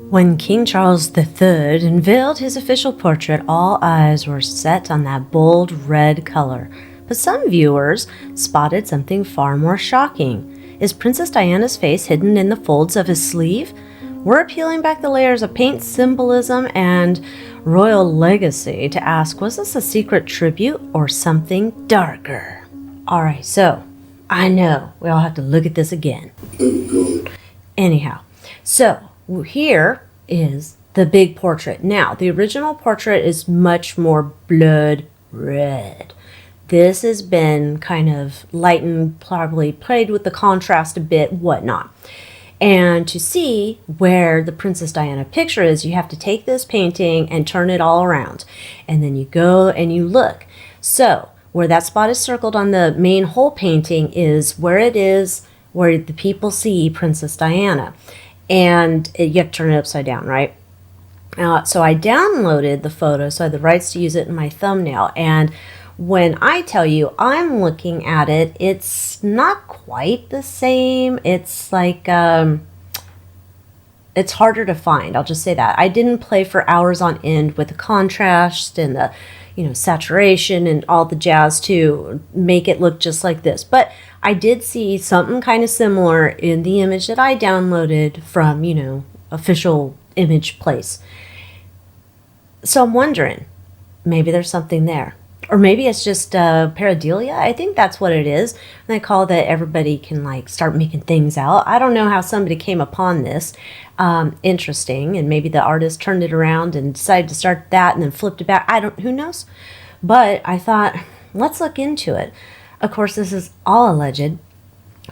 When King Charles III unveiled his official portrait, all eyes were set on that bold red color. But some viewers spotted something far more shocking. Is Princess Diana's face hidden in the folds of his sleeve? We're peeling back the layers of paint symbolism and royal legacy to ask, was this a secret tribute or something darker? Alright, so I know we all have to look at this again. Anyhow, so here is the big portrait. Now, the original portrait is much more blood red. This has been kind of lightened, probably played with the contrast a bit, whatnot. And to see where the Princess Diana picture is, you have to take this painting and turn it all around. And then you go and you look. So, where that spot is circled on the main whole painting is where the people see Princess Diana. And you have to turn it upside down, right? So I downloaded the photo, so I had the rights to use it in my thumbnail. And when I tell you I'm looking at it, it's not quite the same. It's like, it's harder to find. I'll just say that. I didn't play for hours on end with the contrast and the, saturation and all the jazz to make it look just like this. But I did see something kind of similar in the image that I downloaded from, official image place. So I'm wondering, maybe there's something there. Or maybe it's just pareidolia. I think that's what it is. And they call that everybody can start making things out. I don't know how somebody came upon this. Interesting. And maybe the artist turned it around and decided to start that and then flipped it back. Who knows? But I thought, let's look into it. Of course, this is all alleged.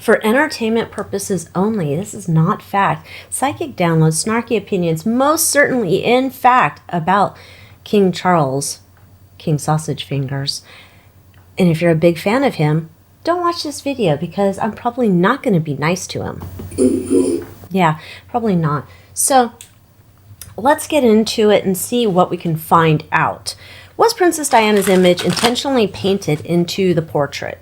For entertainment purposes only. This is not fact. Psychic downloads, snarky opinions, most certainly in fact about King Charles, King Sausage Fingers. And if you're a big fan of him, don't watch this video because I'm probably not going to be nice to him. Yeah, probably not. So let's get into it and see what we can find out. Was Princess Diana's image intentionally painted into the portrait?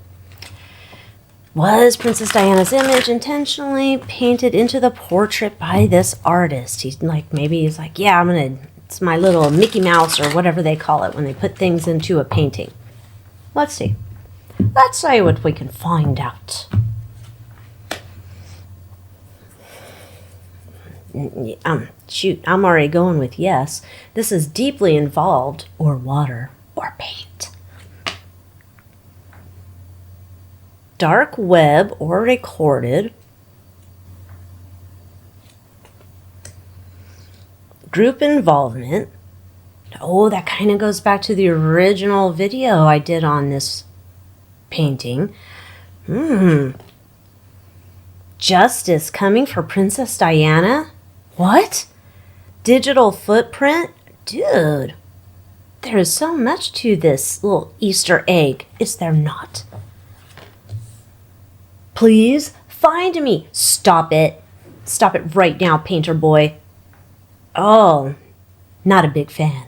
Was Princess Diana's image intentionally painted into the portrait by this artist? He's like, yeah, it's my little Mickey Mouse or whatever they call it when they put things into a painting. Let's see. Let's see what we can find out. Shoot, I'm already going with yes. This is deeply involved, or water, or paint. Dark web or recorded. Group involvement. Oh, that kind of goes back to the original video I did on this painting. Justice coming for Princess Diana? What? Digital footprint? Dude, there is so much to this little Easter egg, is there not? Please find me. Stop it. Stop it right now, painter boy. Oh, not a big fan.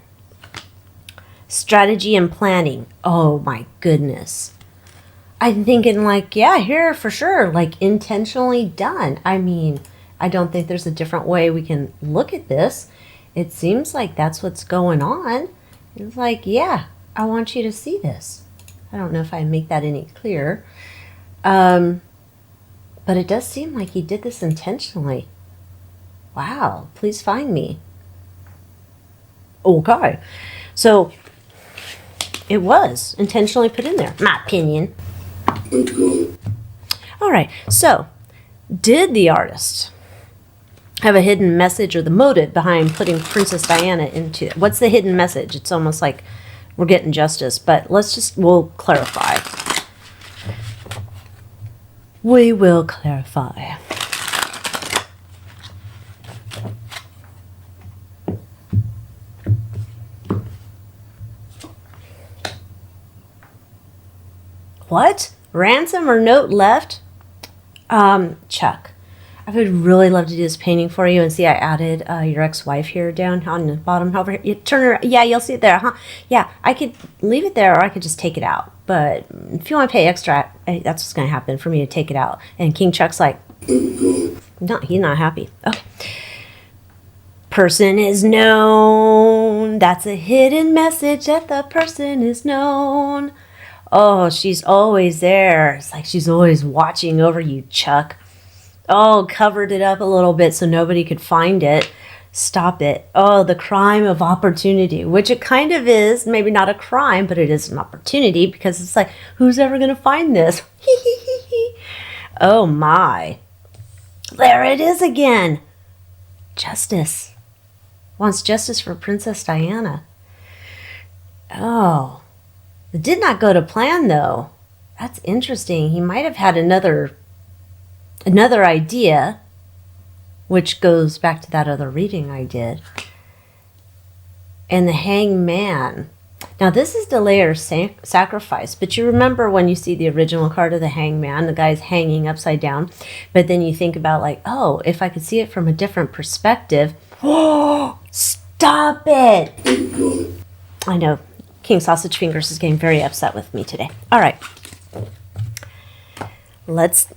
Strategy and planning. Oh my goodness. I'm thinking yeah, here for sure, intentionally done. I don't think there's a different way we can look at this. It seems like that's what's going on. It's yeah, I want you to see this. I don't know if I make that any clearer. But it does seem like he did this intentionally. Wow, please find me. Okay. So, it was intentionally put in there, my opinion. Alright, so, did the artist have a hidden message or the motive behind putting Princess Diana into it? What's the hidden message? It's almost like we're getting justice, but we'll clarify. We will clarify. What? Ransom or note left? Chuck, I would really love to do this painting for you. And see, I added your ex-wife here down on the bottom. Over here. You turn her. Yeah, you'll see it there, huh? Yeah, I could leave it there or I could just take it out. But if you want to pay extra, that's what's going to happen for me to take it out. And King Chuck's like, no, he's not happy. Okay. person is known. That's a hidden message that the person is known. Oh, she's always there. It's like she's always watching over you, Chuck. Oh, covered it up a little bit so nobody could find it. Stop it. Oh, the crime of opportunity, which it kind of is. Maybe not a crime, but it is an opportunity because it's like, who's ever going to find this? Oh, my. There it is again. Justice. Wants justice for Princess Diana. Oh. It did not go to plan, though. That's interesting. He might have had another idea, which goes back to that other reading I did. And the hangman. Now, this is delay or sacrifice, but you remember when you see the original card of the hangman, the guy's hanging upside down, but then you think about like, oh, if I could see it from a different perspective. Oh, stop it. I know. King Sausage Fingers is getting very upset with me today. All right. Let's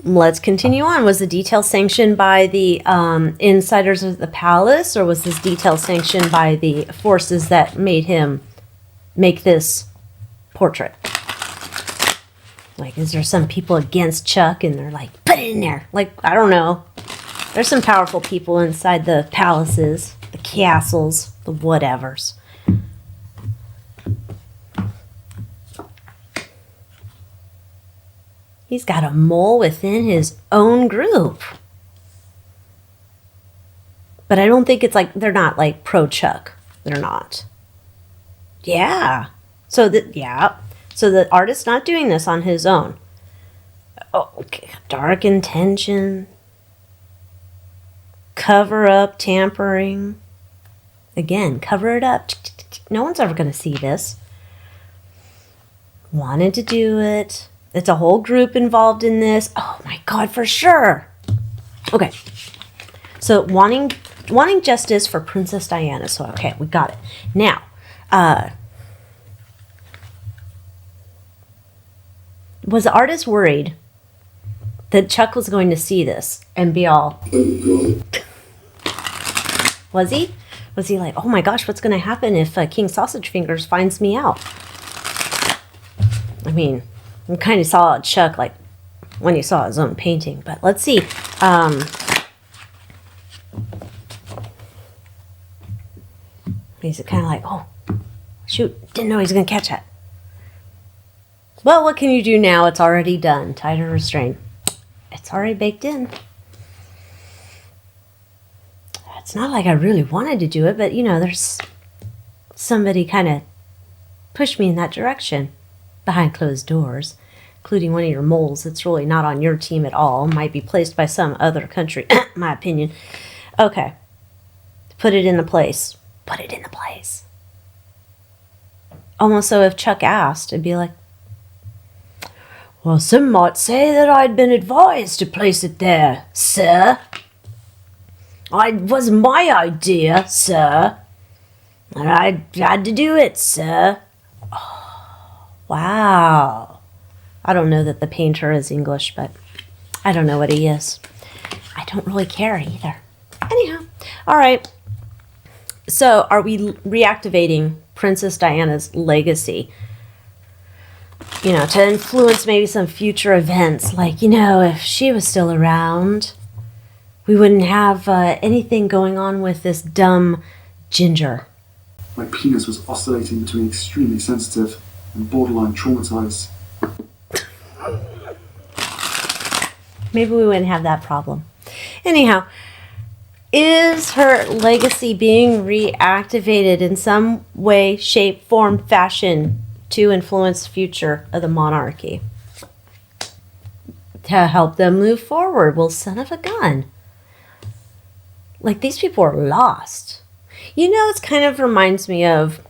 continue on. Was the detail sanctioned by the insiders of the palace, or was this detail sanctioned by the forces that made him make this portrait? Like, is there some people against Chuck and they're like, put it in there? Like, I don't know. There's some powerful people inside the palaces, the castles, the whatevers. He's got a mole within his own group. But I don't think it's like, they're not like pro-Chuck. They're not. Yeah. So the artist's not doing this on his own. Oh, okay. Dark intention. Cover up, tampering. Again, cover it up. No one's ever going to see this. Wanted to do it. It's a whole group involved in this. Oh my God, for sure. Okay. So wanting justice for Princess Diana. So, okay, we got it. Now, was the artist worried that Chuck was going to see this and be all... Was he? Was he like, oh my gosh, what's going to happen if King Sausage Fingers finds me out? I mean... I kind of saw Chuck like when he saw his own painting, but let's see. He's kind of like, oh, shoot, didn't know he was going to catch that. Well, what can you do now? It's already done. Tied or restrained. It's already baked in. It's not like I really wanted to do it, but, you know, there's somebody kind of pushed me in that direction. Behind closed doors, including one of your moles that's really not on your team at all, might be placed by some other country, my opinion. Okay. Put it in the place. Put it in the place. Almost so if Chuck asked, it'd be like, well, some might say that I'd been advised to place it there, sir. It was my idea, sir. And I had to do it, sir. Wow. I don't know that the painter is English, but I don't know what he is. I don't really care either. Anyhow, all right. So are we reactivating Princess Diana's legacy? You know, to influence maybe some future events. Like, you know, if she was still around, we wouldn't have anything going on with this dumb Ginger. My penis was oscillating between extremely sensitive and borderline traumatized. Maybe we wouldn't have that problem. Anyhow, is her legacy being reactivated in some way, shape, form, fashion to influence the future of the monarchy? To help them move forward? Well, son of a gun. Like, these people are lost. You know, it kind of reminds me of,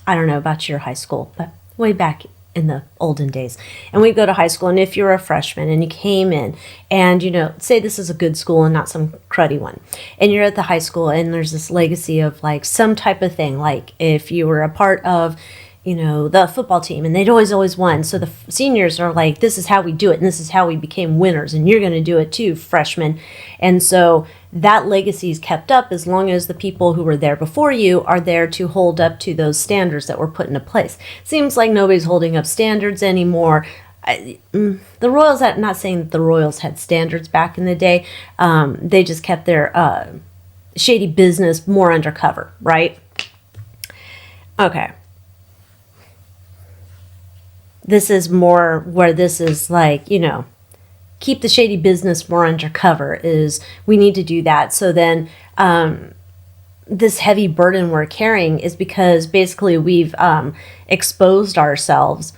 I don't know about your high school, but way back in the olden days. And we go to high school, and if you're a freshman and you came in and, you know, say this is a good school and not some cruddy one, and you're at the high school and there's this legacy of like some type of thing, like if you were a part of, the football team, and they'd always won. So the seniors are like, this is how we do it, and this is how we became winners, and you're going to do it too, freshmen. And so that legacy is kept up as long as the people who were there before you are there to hold up to those standards that were put into place. Seems like nobody's holding up standards anymore. The Royals, not saying that the Royals had standards back in the day, they just kept their shady business more undercover, right? Okay. This is more where this is like, keep the shady business more undercover, is we need to do that. So then this heavy burden we're carrying is because basically we've exposed ourselves,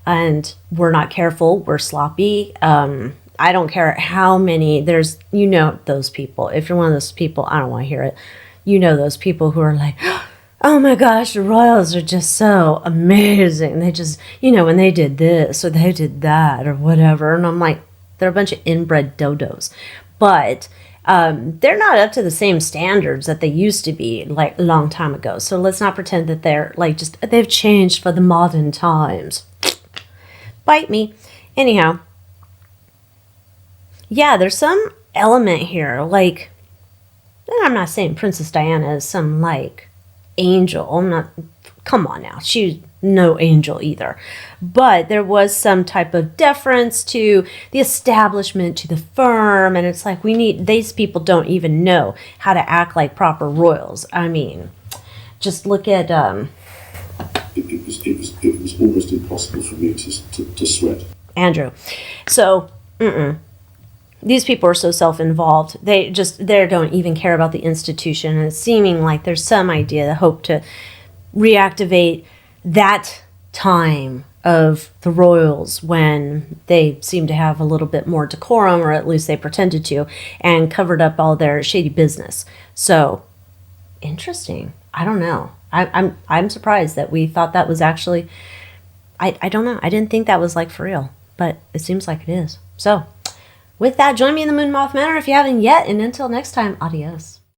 and we're not careful, we're sloppy. I don't care how many, there's, those people. If you're one of those people, I don't want to hear it. Those people who are like, oh my gosh, the Royals are just so amazing. They just, when they did this or they did that or whatever. And I'm like, they're a bunch of inbred dodos. But they're not up to the same standards that they used to be like a long time ago. So let's not pretend that they're like they've changed for the modern times. Bite me. Anyhow. Yeah, there's some element here. Like, and I'm not saying Princess Diana is some like angel. Come on now. She's no angel either. But there was some type of deference to the establishment, to the firm. And it's like, these people don't even know how to act like proper royals. I mean, just look at, It was almost impossible for me to sweat. Andrew. So, these people are so self-involved. They don't even care about the institution. And it's seeming like there's some idea, the hope to reactivate that time of the royals when they seem to have a little bit more decorum, or at least they pretended to, and covered up all their shady business. So, interesting. I don't know. I'm surprised that we thought that was actually, I don't know. I didn't think that was like for real, but it seems like it is. So with that, join me in the Moon Moth Manor if you haven't yet. And until next time, adios.